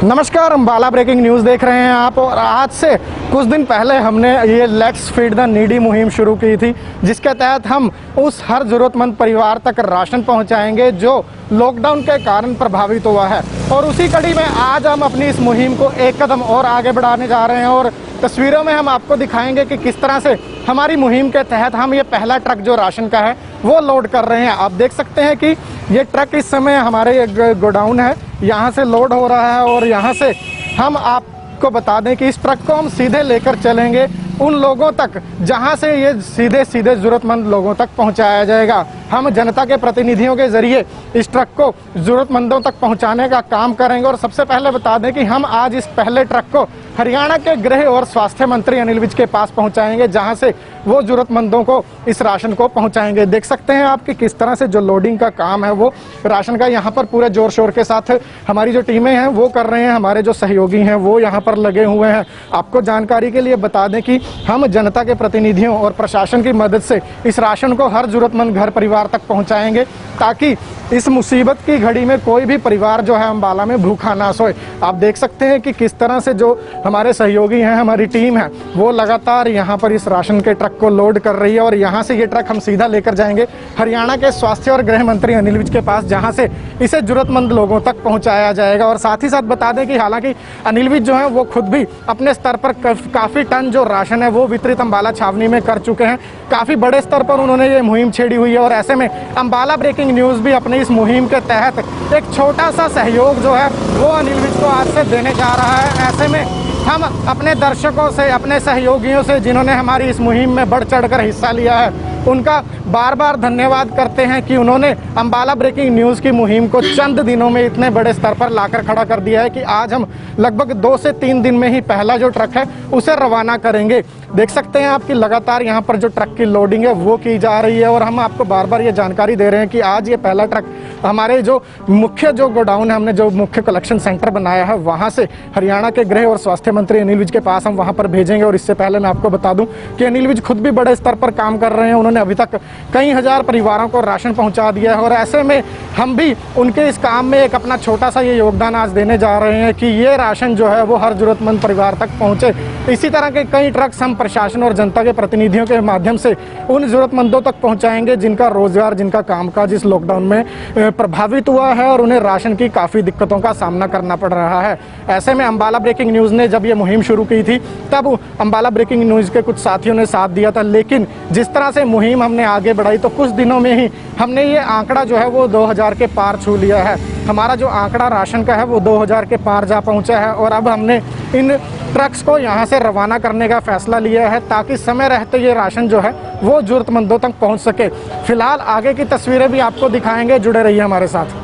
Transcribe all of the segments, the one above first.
नमस्कार, Ambala breaking news देख रहे हैं आप। और आज से कुछ दिन पहले हमने ये लेट्स फीड द नीडी मुहिम शुरू की थी, जिसके तहत हम उस हर ज़रूरतमंद परिवार तक राशन पहुंचाएंगे जो लॉकडाउन के कारण प्रभावित हुआ है। और उसी कड़ी में आज हम अपनी इस मुहिम को एक कदम और आगे बढ़ाने जा रहे हैं और तस्वीरों में हम आपको दिखाएंगे कि किस तरह से हमारी मुहिम के तहत हम ये पहला ट्रक जो राशन का है वो लोड कर रहे हैं। आप देख सकते हैं कि ये ट्रक इस समय हमारे गोडाउन है, यहाँ से लोड हो रहा है। और यहाँ से हम आपको बता दें कि इस ट्रक को हम सीधे लेकर चलेंगे उन लोगों तक जहां से ये सीधे ज़रूरतमंद लोगों तक पहुंचाया जाएगा। हम जनता के प्रतिनिधियों के जरिए इस ट्रक को ज़रूरतमंदों तक पहुंचाने का काम करेंगे। और सबसे पहले बता दें कि हम आज इस पहले ट्रक को हरियाणा के गृह और स्वास्थ्य मंत्री अनिल विज के पास पहुंचाएंगे, जहां से वो ज़रूरतमंदों को इस राशन को पहुंचाएंगे। देख सकते हैं आप कि किस तरह से जो लोडिंग का काम है वो राशन का यहाँ पर पूरे जोर शोर के साथ हमारी जो टीमें हैं वो कर रहे हैं, हमारे जो सहयोगी हैं वो यहाँ पर लगे हुए हैं। आपको जानकारी के लिए बता दें कि हम जनता के प्रतिनिधियों और प्रशासन की मदद से इस राशन को हर ज़रूरतमंद घर परिवार तक पहुँचाएंगे, ताकि इस मुसीबत की घड़ी में कोई भी परिवार जो है अम्बाला में भूखा ना सोए। आप देख सकते हैं कि किस तरह से जो हमारे सहयोगी हैं, हमारी टीम है, वो लगातार यहाँ पर इस राशन के ट्रक को लोड कर रही है। और यहाँ से ये ट्रक हम सीधा लेकर जाएंगे हरियाणा के स्वास्थ्य और गृह मंत्री अनिल विज के पास, जहाँ से इसे ज़रूरतमंद लोगों तक पहुँचाया जाएगा। और साथ ही साथ बता दें कि हालांकि अनिल विज जो है वो खुद भी अपने स्तर पर काफ़ी टन जो राशन है वो वितरित अम्बाला छावनी में कर चुके हैं। काफ़ी बड़े स्तर पर उन्होंने ये मुहिम छेड़ी हुई है। और ऐसे में अम्बाला ब्रेकिंग न्यूज़ भी अपनी इस मुहिम के तहत एक छोटा सा सहयोग जो है वो अनिल विज को आज से देने जा रहा है। ऐसे में हम अपने दर्शकों से, अपने सहयोगियों से जिन्होंने हमारी इस मुहिम में बढ़ चढ़कर हिस्सा लिया है, उनका बार बार धन्यवाद करते हैं कि उन्होंने अम्बाला ब्रेकिंग न्यूज़ की मुहिम को चंद दिनों में इतने बड़े स्तर पर लाकर खड़ा कर दिया है कि आज हम लगभग 2 से 3 दिन में ही पहला जो ट्रक है उसे रवाना करेंगे। देख सकते हैं आप कि लगातार यहाँ पर जो ट्रक की लोडिंग है वो की जा रही है। और हम आपको बार बार ये जानकारी दे रहे हैं कि आज ये पहला ट्रक हमारे जो मुख्य जो गोडाउन है, हमने जो मुख्य कलेक्शन सेंटर बनाया है, वहाँ से हरियाणा के गृह और स्वास्थ्य मंत्री अनिल विज के पास हम वहाँ पर भेजेंगे। और इससे पहले मैं आपको बता दूं कि अनिल विज खुद भी बड़े स्तर पर काम कर रहे हैं। उन्होंने अभी तक कई हजार परिवारों को राशन पहुँचा दिया है। और ऐसे में हम भी उनके इस काम में एक अपना छोटा सा ये योगदान आज देने जा रहे हैं कि ये राशन जो है वो हर ज़रूरतमंद परिवार तक पहुँचे। इसी तरह के कई ट्रक्स हम प्रशासन और जनता के प्रतिनिधियों के माध्यम से उन ज़रूरतमंदों तक पहुँचाएंगे जिनका रोजगार, जिनका कामकाज इस लॉकडाउन में प्रभावित हुआ है और उन्हें राशन की काफ़ी दिक्कतों का सामना करना पड़ रहा है। ऐसे में अम्बाला ब्रेकिंग न्यूज़ ने जब ये मुहिम शुरू की थी तब अम्बाला ब्रेकिंग न्यूज़ के कुछ साथियों ने साथ दिया था, लेकिन जिस तरह से मुहिम हमने आगे बढ़ाई तो कुछ दिनों में ही हमने ये आंकड़ा जो है वो 2000 के पार छू लिया है। हमारा जो आंकड़ा राशन का है वो 2000 के पार जा पहुँचा है। और अब हमने इन ट्रक्स को यहाँ से रवाना करने का फैसला लिया है ताकि समय रहते ये राशन जो है वो ज़रूरतमंदों तक पहुँच सके। फिलहाल आगे की तस्वीरें भी आपको दिखाएंगे, जुड़े रहिए हमारे साथ।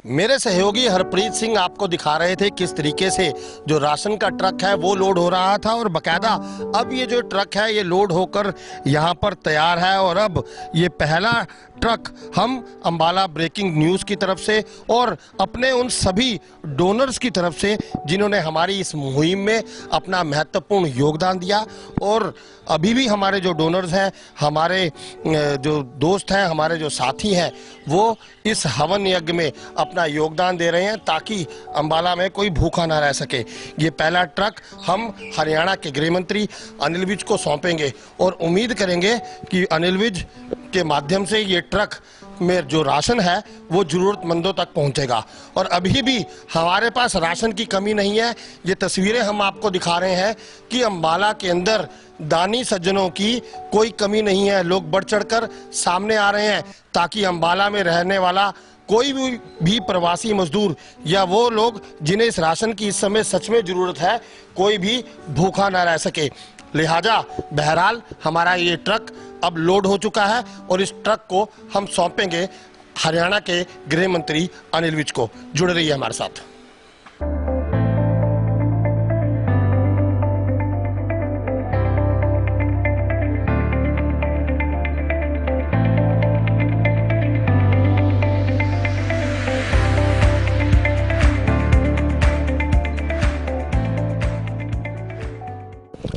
मेरे सहयोगी हरप्रीत सिंह आपको दिखा रहे थे किस तरीके से जो राशन का ट्रक है वो लोड हो रहा था। और बकायदा अब ये जो ट्रक है ये लोड होकर यहाँ पर तैयार है। और अब ये पहला ट्रक हम अम्बाला ब्रेकिंग न्यूज़ की तरफ से और अपने उन सभी डोनर्स की तरफ से जिन्होंने हमारी इस मुहिम में अपना महत्वपूर्ण योगदान दिया, और अभी भी हमारे जो डोनर्स हैं, हमारे जो दोस्त हैं, हमारे जो साथी हैं, वो इस हवन यज्ञ में अपना योगदान दे रहे हैं ताकि अम्बाला में कोई भूखा ना रह सके। ये पहला ट्रक हम हरियाणा के गृह मंत्री अनिल विज को सौंपेंगे और उम्मीद करेंगे कि अनिल विज के माध्यम से ये ट्रक में जो राशन है वो ज़रूरतमंदों तक पहुंचेगा। और अभी भी हमारे पास राशन की कमी नहीं है। ये तस्वीरें हम आपको दिखा रहे हैं कि अम्बाला के अंदर दानी सज्जनों की कोई कमी नहीं है। लोग बढ़ चढ़कर सामने आ रहे हैं ताकि अम्बाला में रहने वाला कोई भी प्रवासी मजदूर या वो लोग जिन्हें इस राशन की इस समय सच में ज़रूरत है, कोई भी भूखा ना रह सके। लिहाजा बहरहाल हमारा ये ट्रक अब लोड हो चुका है और इस ट्रक को हम सौंपेंगे हरियाणा के गृह मंत्री अनिल विज को। जुड़े रहिए हमारे साथ।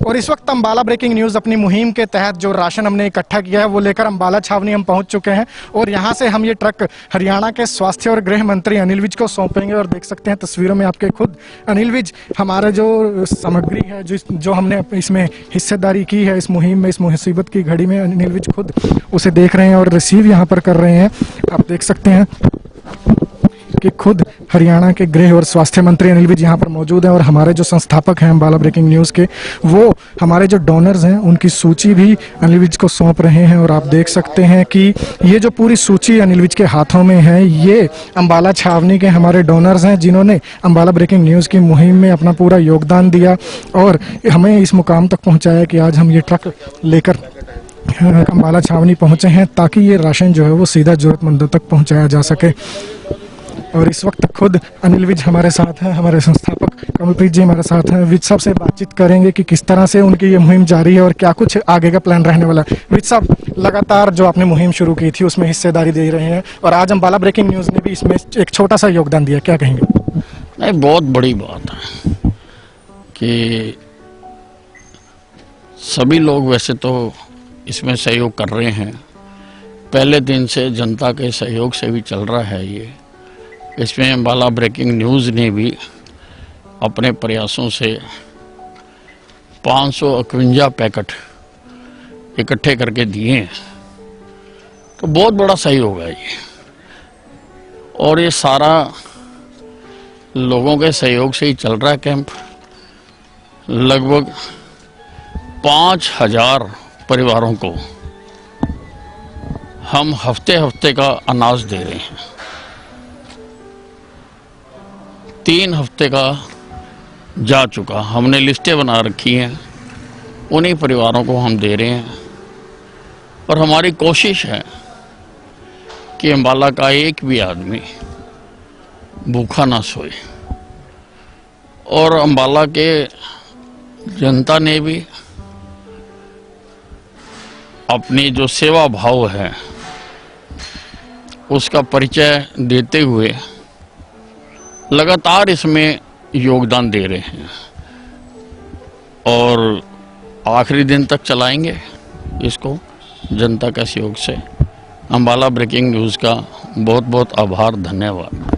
और इस वक्त अम्बाला ब्रेकिंग न्यूज अपनी मुहिम के तहत जो राशन हमने इकट्ठा किया है वो लेकर अम्बाला छावनी हम पहुंच चुके हैं और यहां से हम ये ट्रक हरियाणा के स्वास्थ्य और गृह मंत्री अनिल विज को सौंपेंगे। और देख सकते हैं तस्वीरों में आपके खुद अनिल विज हमारे जो सामग्री है जो हमने इसमें हिस्सेदारी की है इस मुहिम में, इस मुसीबत की घड़ी में, अनिल विज खुद उसे देख रहे हैं और रिसीव यहाँ पर कर रहे हैं। आप देख सकते हैं कि खुद हरियाणा के गृह और स्वास्थ्य मंत्री अनिल विज यहाँ पर मौजूद हैं और हमारे जो संस्थापक हैं अम्बाला ब्रेकिंग न्यूज़ के, वो हमारे जो डोनर्स हैं उनकी सूची भी अनिल विज को सौंप रहे हैं। और आप देख सकते हैं कि ये जो पूरी सूची अनिल विज के हाथों में है, ये अम्बाला छावनी के हमारे डोनर्स हैं जिन्होंने अम्बाला ब्रेकिंग न्यूज़ की मुहिम में अपना पूरा योगदान दिया और हमें इस मुकाम तक पहुँचाया कि आज हम ये ट्रक लेकर अम्बाला छावनी पहुँचे हैं ताकि ये राशन जो है वो सीधा ज़रूरतमंदों तक पहुँचाया जा सके। और इस वक्त खुद अनिल विज हमारे साथ हैं, हमारे संस्थापक कमलप्रीत जी हमारे साथ हैं। विज साहब से बातचीत करेंगे कि किस तरह से उनकी ये मुहिम जारी है और क्या कुछ आगे का प्लान रहने वाला है। विज साहब, लगातार जो आपने मुहिम शुरू की थी उसमें हिस्सेदारी दे रहे हैं और आज अम्बाला ब्रेकिंग न्यूज़ ने भी इसमें एक छोटा सा योगदान दिया, क्या कहेंगे? नहीं, बहुत बड़ी बात है कि सभी लोग वैसे तो इसमें सहयोग कर रहे हैं, पहले दिन से जनता के सहयोग से भी चल रहा है ये। इसमें अम्बाला ब्रेकिंग न्यूज़ ने भी अपने प्रयासों से 551 पैकेट इकट्ठे करके दिए हैं, तो बहुत बड़ा सहयोग है ये। और ये सारा लोगों के सहयोग से ही चल रहा है कैंप। लगभग 5000 परिवारों को हम हफ्ते हफ्ते का अनाज दे रहे हैं। 3 हफ्ते का जा चुका, हमने लिस्टें बना रखी हैं, उन्हीं परिवारों को हम दे रहे हैं। और हमारी कोशिश है कि अम्बाला का एक भी आदमी भूखा ना सोए। और अम्बाला के जनता ने भी अपनी जो सेवा भाव है उसका परिचय देते हुए लगातार इसमें योगदान दे रहे हैं और आखिरी दिन तक चलाएंगे इसको जनता के सहयोग से। अम्बाला ब्रेकिंग न्यूज़ का बहुत बहुत आभार, धन्यवाद।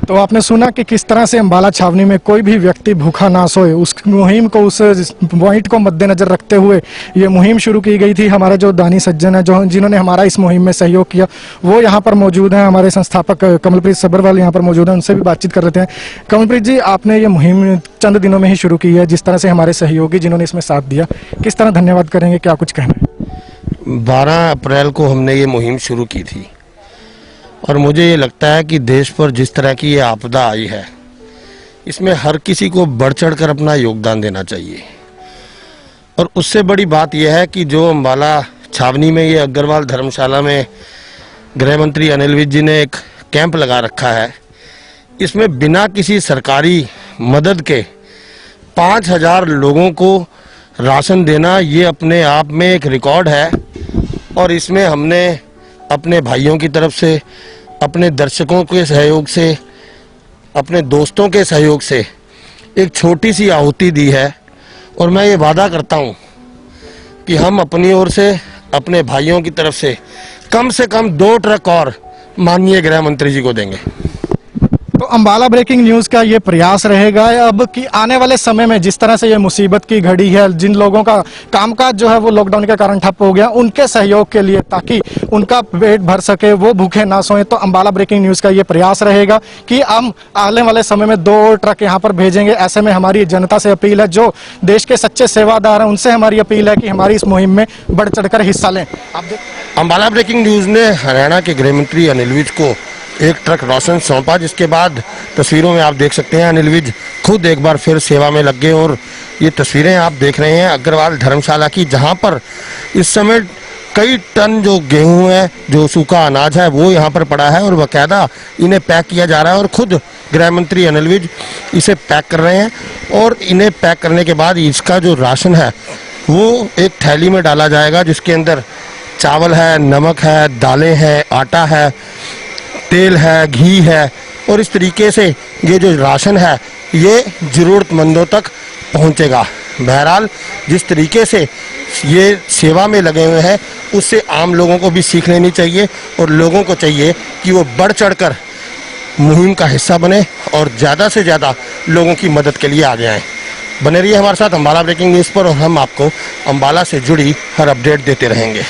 तो आपने सुना कि किस तरह से अम्बाला छावनी में कोई भी व्यक्ति भूखा ना सोए, उस मुहिम को, उस पॉइंट को मद्देनजर रखते हुए ये मुहिम शुरू की गई थी। हमारे जो दानी सज्जन हैं जिन्होंने हमारा इस मुहिम में सहयोग किया वो यहाँ पर मौजूद हैं। हमारे संस्थापक कमलप्रीत सब्बरवाल यहाँ पर मौजूद हैं, उनसे भी बातचीत कर लेते हैं। कमलप्रीत जी, आपने ये मुहिम चंद दिनों में ही शुरू की है, जिस तरह से हमारे सहयोगी जिन्होंने इसमें साथ दिया, किस तरह धन्यवाद करेंगे, क्या कुछ कहना है? 12 अप्रैल को हमने ये मुहिम शुरू की थी और मुझे ये लगता है कि देश पर जिस तरह की ये आपदा आई है इसमें हर किसी को बढ़ चढ़ कर अपना योगदान देना चाहिए। और उससे बड़ी बात यह है कि जो अम्बाला छावनी में ये अग्रवाल धर्मशाला में गृह मंत्री अनिल विज जी ने एक कैंप लगा रखा है, इसमें बिना किसी सरकारी मदद के 5000 लोगों को राशन देना ये अपने आप में एक रिकॉर्ड है। और इसमें हमने अपने भाइयों की तरफ से, अपने दर्शकों के सहयोग से, अपने दोस्तों के सहयोग से एक छोटी सी आहुति दी है। और मैं ये वादा करता हूँ कि हम अपनी ओर से, अपने भाइयों की तरफ से कम 2 ट्रक और माननीय गृह मंत्री जी को देंगे। तो अम्बाला ब्रेकिंग न्यूज़ का ये प्रयास रहेगा अब कि आने वाले समय में जिस तरह से ये मुसीबत की घड़ी है, जिन लोगों का कामकाज जो है वो लॉकडाउन के कारण ठप हो गया, उनके सहयोग के लिए, ताकि उनका पेट भर सके, वो भूखे ना सोएं, तो अम्बाला ब्रेकिंग न्यूज़ का ये प्रयास रहेगा कि हम आने वाले समय में 2 ट्रक यहाँ पर भेजेंगे। ऐसे में हमारी जनता से अपील है, जो देश के सच्चे सेवादार हैं, उनसे हमारी अपील है कि हमारी इस मुहिम में बढ़ चढ़कर हिस्सा लें। अम्बाला ब्रेकिंग न्यूज़ ने हरियाणा के गृह मंत्री अनिल विज को एक ट्रक राशन सौंपा, जिसके बाद तस्वीरों में आप देख सकते हैं अनिल विज खुद एक बार फिर सेवा में लग गए। और ये तस्वीरें आप देख रहे हैं अग्रवाल धर्मशाला की, जहां पर इस समय कई टन जो गेहूं है, जो सूखा अनाज है, वो यहाँ पर पड़ा है और बाकायदा इन्हें पैक किया जा रहा है। और खुद गृह मंत्री अनिल विज इसे पैक कर रहे हैं और इन्हें पैक करने के बाद इसका जो राशन है वो एक थैली में डाला जाएगा, जिसके अंदर चावल है, नमक है, दालें हैं, आटा है, तेल है, घी है। और इस तरीके से ये जो राशन है ये ज़रूरतमंदों तक पहुंचेगा। बहरहाल जिस तरीके से ये सेवा में लगे हुए हैं उससे आम लोगों को भी सीख लेनी चाहिए और लोगों को चाहिए कि वो बढ़ चढ़कर मुहिम का हिस्सा बने और ज़्यादा से ज़्यादा लोगों की मदद के लिए आगे आएँ। बने रहिए हमारे साथ अम्बाला ब्रेकिंग न्यूज़ पर और हम आपको अम्बाला से जुड़ी हर अपडेट देते रहेंगे।